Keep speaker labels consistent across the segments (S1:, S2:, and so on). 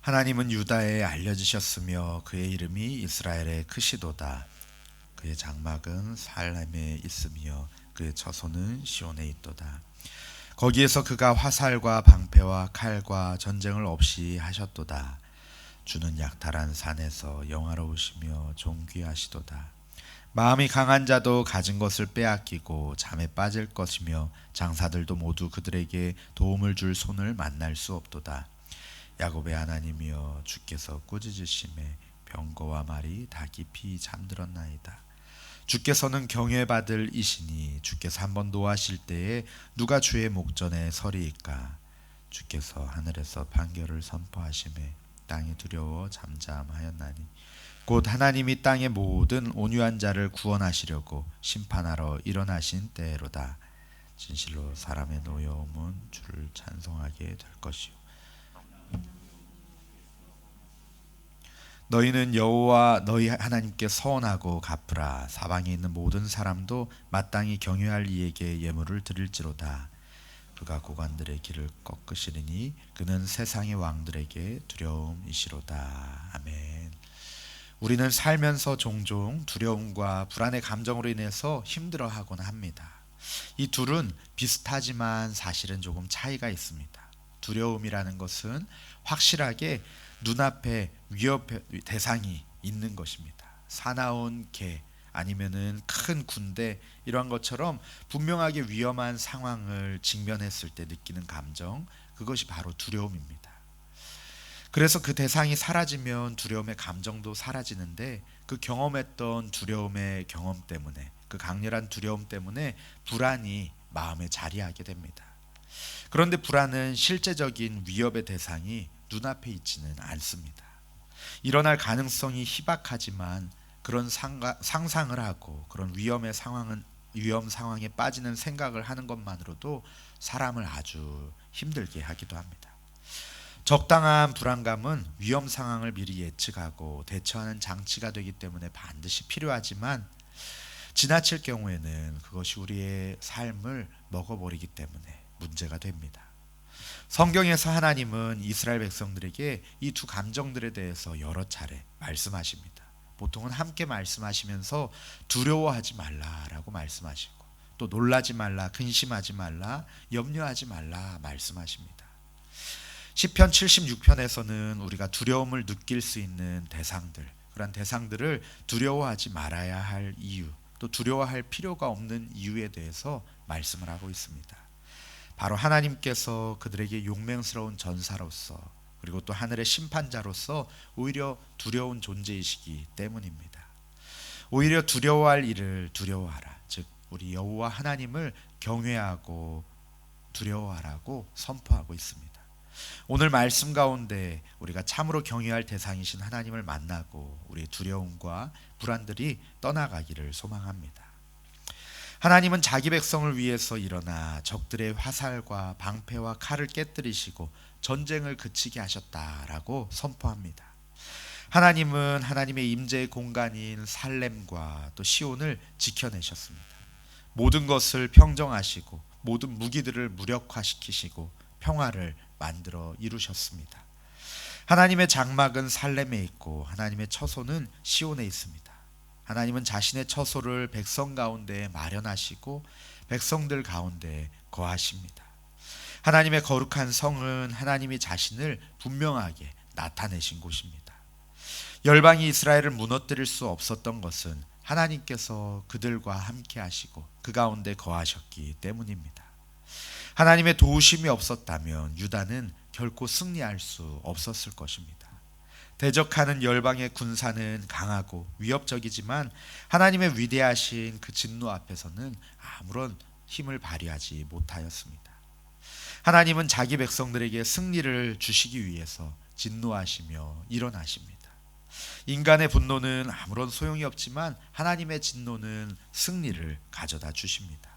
S1: 하나님은 유다에 알려지셨으며 그의 이름이 이스라엘에 크시도다. 그의 장막은 살렘에 있으며 그의 처소는 시온에 있도다. 거기에서 그가 화살과 방패와 칼과 전쟁을 없이 하셨도다. 주는 약탈한 산에서 영화로우시며 존귀하시도다. 마음이 강한 자도 가진 것을 빼앗기고 잠에 빠질 것이며 장사들도 모두 그들에게 도움을 줄 손을 만날 수 없도다. 야곱의 하나님이여, 주께서 꾸짖으심에 병거와 말이 다 깊이 잠들었나이다. 주께서는 경외받을 이시니 주께서 한번 노하실 때에 누가 주의 목전에 서리이까. 주께서 하늘에서 판결을 선포하심에 땅이 두려워 잠잠하였나니 곧 하나님이 땅의 모든 온유한 자를 구원하시려고 심판하러 일어나신 때로다. 진실로 사람의 노여움은 주를 찬송하게 될 것이요 너희는 여호와 너희 하나님께 서원하고 갚으라. 사방에 있는 모든 사람도 마땅히 경외할 이에게 예물을 드릴지로다. 그가 고관들의 길을 꺾으시리니 그는 세상의 왕들에게 두려움이시로다. 아멘. 우리는 살면서 종종 두려움과 불안의 감정으로 인해서 힘들어하곤 합니다. 이 둘은 비슷하지만 사실은 조금 차이가 있습니다. 두려움이라는 것은 확실하게 눈앞에 위협 대상이 있는 것입니다. 사나운 개 아니면은 큰 군대, 이러한 것처럼 분명하게 위험한 상황을 직면했을 때 느끼는 감정, 그것이 바로 두려움입니다. 그래서 그 대상이 사라지면 두려움의 감정도 사라지는데, 그 경험했던 두려움의 경험 때문에, 그 강렬한 두려움 때문에 불안이 마음에 자리하게 됩니다. 그런데 불안은 실제적인 위협의 대상이 눈앞에 있지는 않습니다. 일어날 가능성이 희박하지만 그런 상상을 하고 그런 위험 상황에 빠지는 생각을 하는 것만으로도 사람을 아주 힘들게 하기도 합니다. 적당한 불안감은 위험 상황을 미리 예측하고 대처하는 장치가 되기 때문에 반드시 필요하지만, 지나칠 경우에는 그것이 우리의 삶을 먹어버리기 때문에 문제가 됩니다. 성경에서 하나님은 이스라엘 백성들에게 이 두 감정들에 대해서 여러 차례 말씀하십니다. 보통은 함께 말씀하시면서 두려워하지 말라라고 말씀하시고, 또 놀라지 말라, 근심하지 말라, 염려하지 말라 말씀하십니다. 시편 76편에서는 우리가 두려움을 느낄 수 있는 대상들, 그런 대상들을 두려워하지 말아야 할 이유, 또 두려워할 필요가 없는 이유에 대해서 말씀을 하고 있습니다. 바로 하나님께서 그들에게 용맹스러운 전사로서, 그리고 또 하늘의 심판자로서 오히려 두려운 존재이시기 때문입니다. 오히려 두려워할 일을 두려워하라, 즉 우리 여호와 하나님을 경외하고 두려워하라고 선포하고 있습니다. 오늘 말씀 가운데 우리가 참으로 경외할 대상이신 하나님을 만나고 우리의 두려움과 불안들이 떠나가기를 소망합니다. 하나님은 자기 백성을 위해서 일어나 적들의 화살과 방패와 칼을 깨뜨리시고 전쟁을 그치게 하셨다라고 선포합니다. 하나님은 하나님의 임재의 공간인 살렘과 또 시온을 지켜내셨습니다. 모든 것을 평정하시고 모든 무기들을 무력화시키시고 평화를 만들어 이루셨습니다. 하나님의 장막은 살렘에 있고 하나님의 처소는 시온에 있습니다. 하나님은 자신의 처소를 백성 가운데 마련하시고 백성들 가운데 거하십니다. 하나님의 거룩한 성은 하나님이 자신을 분명하게 나타내신 곳입니다. 열방이 이스라엘을 무너뜨릴 수 없었던 것은 하나님께서 그들과 함께 하시고 그 가운데 거하셨기 때문입니다. 하나님의 도우심이 없었다면 유다는 결코 승리할 수 없었을 것입니다. 대적하는 열방의 군사는 강하고 위협적이지만 하나님의 위대하신 그 진노 앞에서는 아무런 힘을 발휘하지 못하였습니다. 하나님은 자기 백성들에게 승리를 주시기 위해서 진노하시며 일어나십니다. 인간의 분노는 아무런 소용이 없지만 하나님의 진노는 승리를 가져다 주십니다.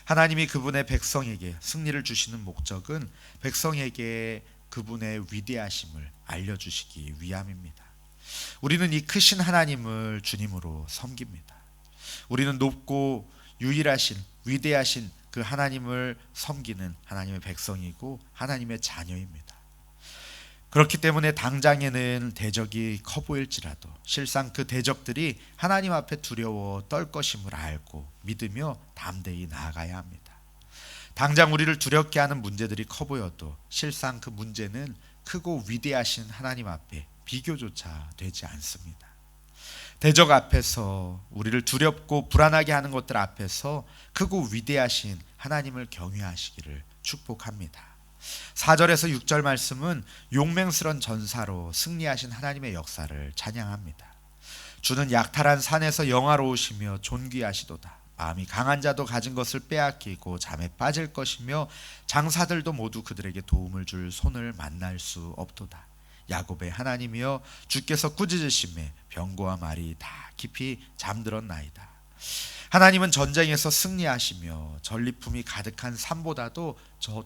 S1: 하나님이 그분의 백성에게 승리를 주시는 목적은 백성에게 그분의 위대하심을 알려주시기 위함입니다. 우리는 이 크신 하나님을 주님으로 섬깁니다. 우리는 높고 유일하신 위대하신 그 하나님을 섬기는 하나님의 백성이고 하나님의 자녀입니다. 그렇기 때문에 당장에는 대적이 커 보일지라도 실상 그 대적들이 하나님 앞에 두려워 떨 것임을 알고 믿으며 담대히 나아가야 합니다. 당장 우리를 두렵게 하는 문제들이 커 보여도 실상 그 문제는 크고 위대하신 하나님 앞에 비교조차 되지 않습니다. 대적 앞에서, 우리를 두렵고 불안하게 하는 것들 앞에서 크고 위대하신 하나님을 경외하시기를 축복합니다. 4절에서 6절 말씀은 용맹스런 전사로 승리하신 하나님의 역사를 찬양합니다. 주는 약탈한 산에서 영화로우시며 존귀하시도다. 마음이 강한 자도 가진 것을 빼앗기고 잠에 빠질 것이며 장사들도 모두 그들에게 도움을 줄 손을 만날 수 없도다. 야곱의 하나님이여 주께서 꾸짖으심에 병거와 말이 다 깊이 잠들었나이다. 하나님은 전쟁에서 승리하시며 전리품이 가득한 산보다도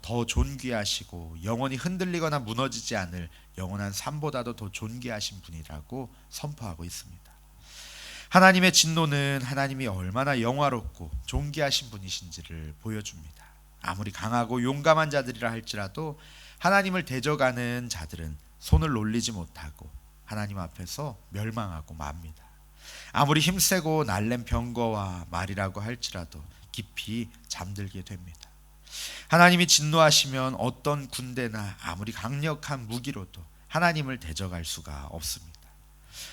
S1: 더 존귀하시고 영원히 흔들리거나 무너지지 않을 영원한 산보다도 더 존귀하신 분이라고 선포하고 있습니다. 하나님의 진노는 하나님이 얼마나 영화롭고 존귀하신 분이신지를 보여줍니다. 아무리 강하고 용감한 자들이라 할지라도 하나님을 대적하는 자들은 손을 놀리지 못하고 하나님 앞에서 멸망하고 맙니다. 아무리 힘세고 날랜 병거와 말이라고 할지라도 깊이 잠들게 됩니다. 하나님이 진노하시면 어떤 군대나 아무리 강력한 무기로도 하나님을 대적할 수가 없습니다.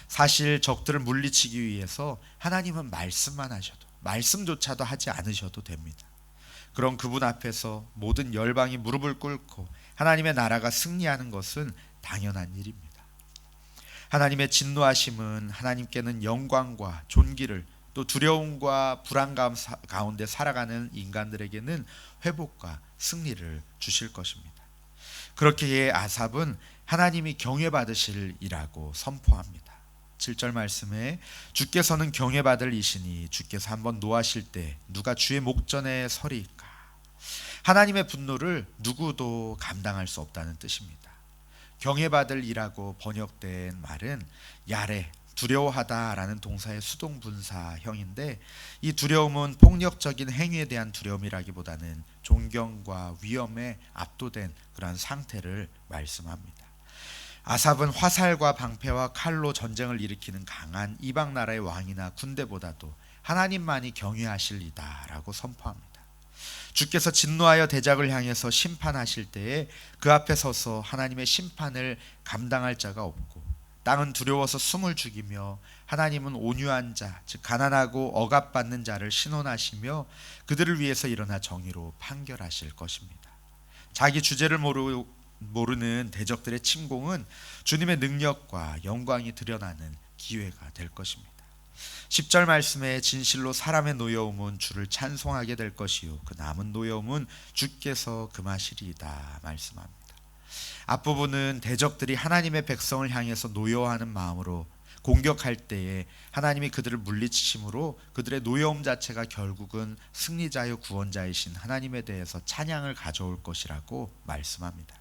S1: 사실 적들을 물리치기 위해서 하나님은 말씀만 하셔도, 말씀조차도 하지 않으셔도 됩니다. 그런 그분 앞에서 모든 열방이 무릎을 꿇고 하나님의 나라가 승리하는 것은 당연한 일입니다. 하나님의 진노하심은 하나님께는 영광과 존귀를, 또 두려움과 불안감 가운데 살아가는 인간들에게는 회복과 승리를 주실 것입니다. 그렇기에 아삽은 하나님이 경외받으실 이라고 선포합니다. 7절 말씀에 주께서는 경외받을 이시니 주께서 한번 노하실 때 누가 주의 목전에 서리이까. 하나님의 분노를 누구도 감당할 수 없다는 뜻입니다. 경외받을 이라고 번역된 말은 야레, 두려워하다라는 동사의 수동분사형인데, 이 두려움은 폭력적인 행위에 대한 두려움이라기보다는 존경과 위험에 압도된 그런 상태를 말씀합니다. 아삽은 화살과 방패와 칼로 전쟁을 일으키는 강한 이방 나라의 왕이나 군대보다도 하나님만이 경외하실이다라고 선포합니다. 주께서 진노하여 대적을 향해서 심판하실 때에 그 앞에 서서 하나님의 심판을 감당할 자가 없고, 땅은 두려워서 숨을 죽이며 하나님은 온유한 자, 즉 가난하고 억압받는 자를 신원하시며 그들을 위해서 일어나 정의로 판결하실 것입니다. 자기 주제를 모르는 대적들의 침공은 주님의 능력과 영광이 드러나는 기회가 될 것입니다. 10절 말씀에 진실로 사람의 노여움은 주를 찬송하게 될 것이요 그 남은 노여움은 주께서 금하시리이다 말씀합니다. 앞부분은 대적들이 하나님의 백성을 향해서 노여워하는 마음으로 공격할 때에 하나님이 그들을 물리치심으로 그들의 노여움 자체가 결국은 승리자요 구원자이신 하나님에 대해서 찬양을 가져올 것이라고 말씀합니다.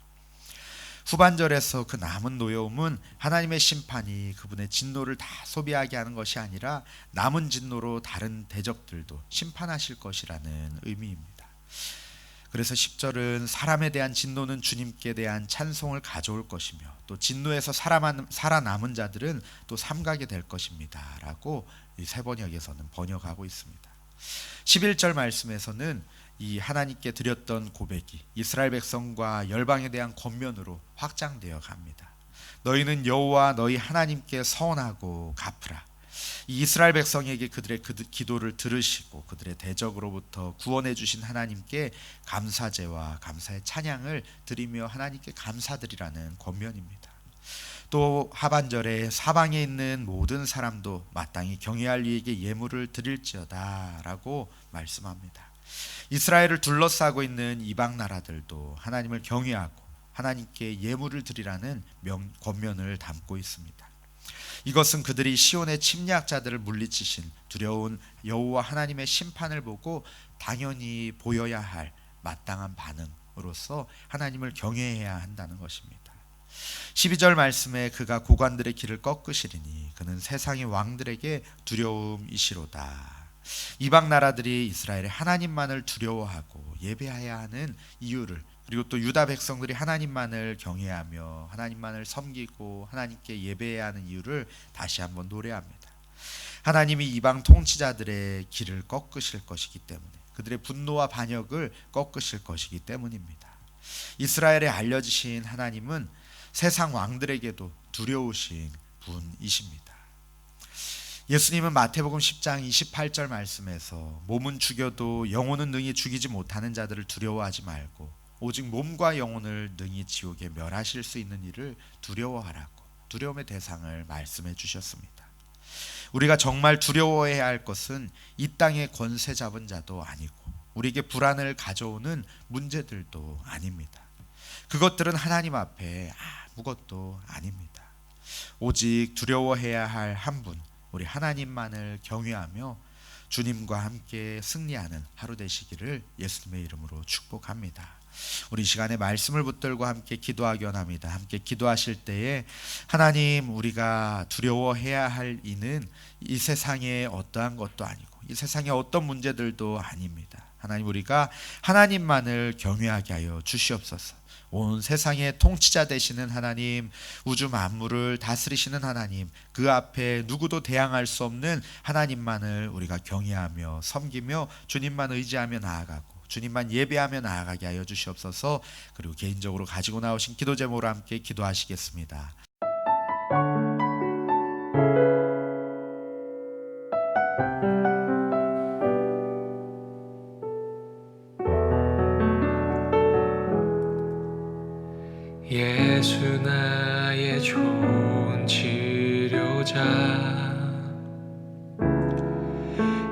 S1: 후반절에서 그 남은 노여움은 하나님의 심판이 그분의 진노를 다 소비하게 하는 것이 아니라 남은 진노로 다른 대적들도 심판하실 것이라는 의미입니다. 그래서 10절은 사람에 대한 진노는 주님께 대한 찬송을 가져올 것이며 또 진노에서 살아남은 자들은 또 삼가게 될 것입니다 라고 이 세 번역에서는 번역하고 있습니다. 11절 말씀에서는 이 하나님께 드렸던 고백이 이스라엘 백성과 열방에 대한 권면으로 확장되어 갑니다. 너희는 여호와 너희 하나님께 서원하고 갚으라. 이 이스라엘 백성에게 그들의 기도를 들으시고 그들의 대적으로부터 구원해 주신 하나님께 감사제와 감사의 찬양을 드리며 하나님께 감사드리라는 권면입니다. 또 하반절에 사방에 있는 모든 사람도 마땅히 경외할 이에게 예물을 드릴지어다 라고 말씀합니다. 이스라엘을 둘러싸고 있는 이방 나라들도 하나님을 경외하고 하나님께 예물을 드리라는 권면을 담고 있습니다. 이것은 그들이 시온의 침략자들을 물리치신 두려운 여호와 하나님의 심판을 보고 당연히 보여야 할 마땅한 반응으로서 하나님을 경외해야 한다는 것입니다. 12절 말씀에 그가 고관들의 길을 꺾으시리니 그는 세상의 왕들에게 두려움이시로다. 이방 나라들이 이스라엘의 하나님만을 두려워하고 예배해야 하는 이유를 그리고 또 유다 백성들이 하나님만을 경외하며 하나님만을 섬기고 하나님께 예배해야 하는 이유를 다시 한번 노래합니다. 하나님이 이방 통치자들의 길을 꺾으실 것이기 때문에, 그들의 분노와 반역을 꺾으실 것이기 때문입니다. 이스라엘에 알려지신 하나님은 세상 왕들에게도 두려우신 분이십니다. 예수님은 마태복음 10장 28절 말씀에서 몸은 죽여도 영혼은 능히 죽이지 못하는 자들을 두려워하지 말고 오직 몸과 영혼을 능히 지옥에 멸하실 수 있는 일을 두려워하라고 두려움의 대상을 말씀해 주셨습니다. 우리가 정말 두려워해야 할 것은 이 땅의 권세 잡은 자도 아니고 우리에게 불안을 가져오는 문제들도 아닙니다. 그것들은 하나님 앞에 아무것도 아닙니다. 오직 두려워해야 할 한 분, 우리 하나님만을 경외하며 주님과 함께 승리하는 하루 되시기를 예수님의 이름으로 축복합니다. 우리 시간에 말씀을 붙들고 함께 기도하기 원합니다. 함께 기도하실 때에 하나님, 우리가 두려워해야 할 이는 이 세상에 어떠한 것도 아니고 이 세상에 어떤 문제들도 아닙니다. 하나님, 우리가 하나님만을 경외하게 하여 주시옵소서. 온 세상의 통치자 되시는 하나님, 우주 만물을 다스리시는 하나님, 그 앞에 누구도 대항할 수 없는 하나님만을 우리가 경외하며 섬기며 주님만 의지하며 나아가고 주님만 예배하며 나아가게 하여 주시옵소서. 그리고 개인적으로 가지고 나오신 기도 제목으로 함께 기도하시겠습니다.
S2: 예수 나의 좋은 치료자,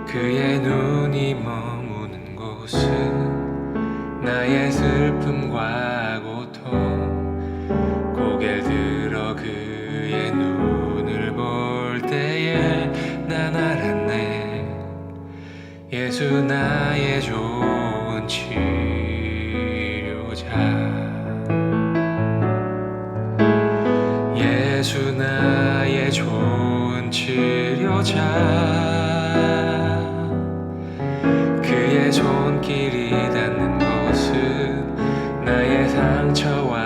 S2: 그의 눈이 머무는 곳은 나의 슬픔과 고통, 고개를 들어 그의 눈을 볼 때에 난 알았네. 예수 나의 좋은 치료자, 예수 나의 좋은 치료자, 그의 손길이 닿는 곳은 나의 상처와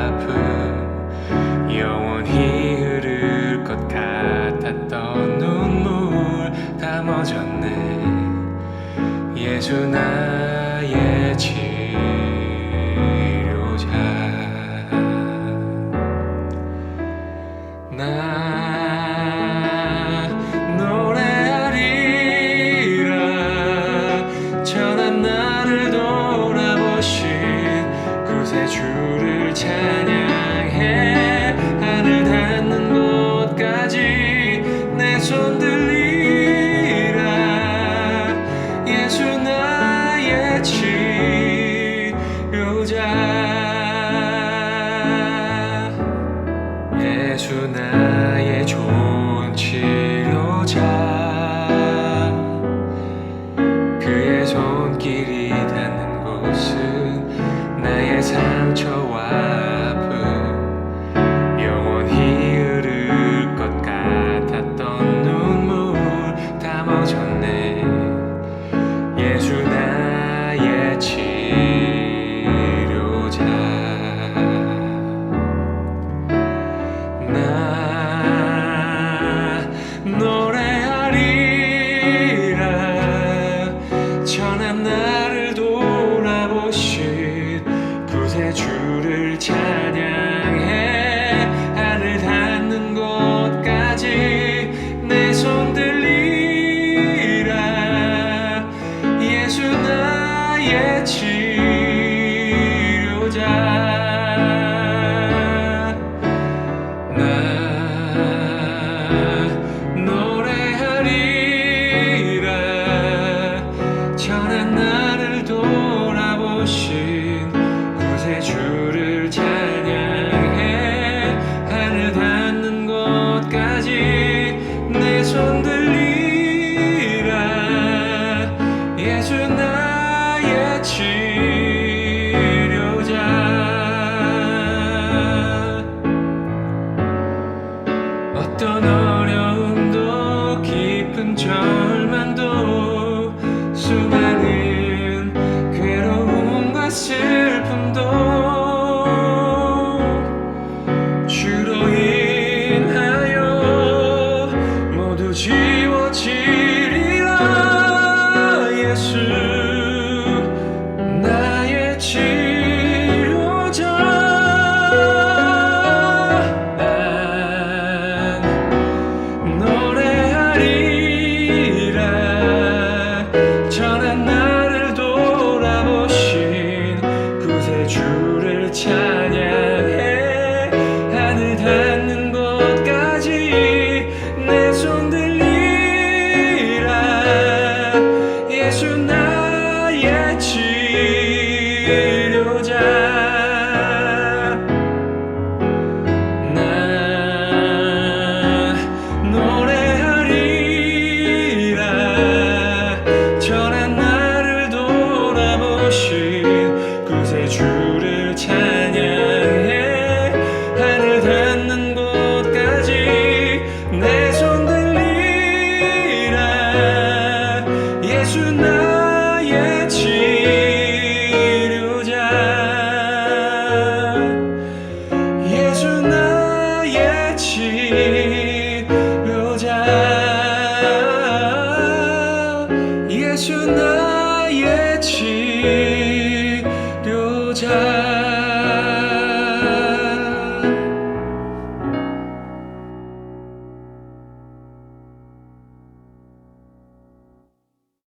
S2: 아픔, 영원히 흐를 것 같았던 눈물 다 멎었네. 예수 나의 치료자, 나 노래하리라. 전한 나를 돌아보신 구세주를 찬양해. 하늘 닿는 곳까지 내 손 들리라. 예수 나의 치료자, 예수 나의 좋은 치료자, 그의 손길이 닿는 곳은 나의 상처와 아픔, 영원히 흐를 것 같았던 눈물 다 멎었네. 예수 나의 치료자, 나 노래하리라. 전한 나를 돌아보신 구세주를 찬양해. 하늘 닿는 곳까지 내 손 들리라. 예수 나의 치료자, 전한 나를 돌아보신 구세주를 찬양해. 하늘 닿는 곳까지 내 손 들리라. 예수 나의 치료자, 어떤 어려움도 깊은 절망도 수많은 괴로움과 슬픔도 치료자 나 노래하리라 전한 나를 돌아보신 구세주를 찬양해 하늘 닿는 곳까지 내 손 들리라 예수 나의 치료자 예수 나의 치료자 예수 나의 치료자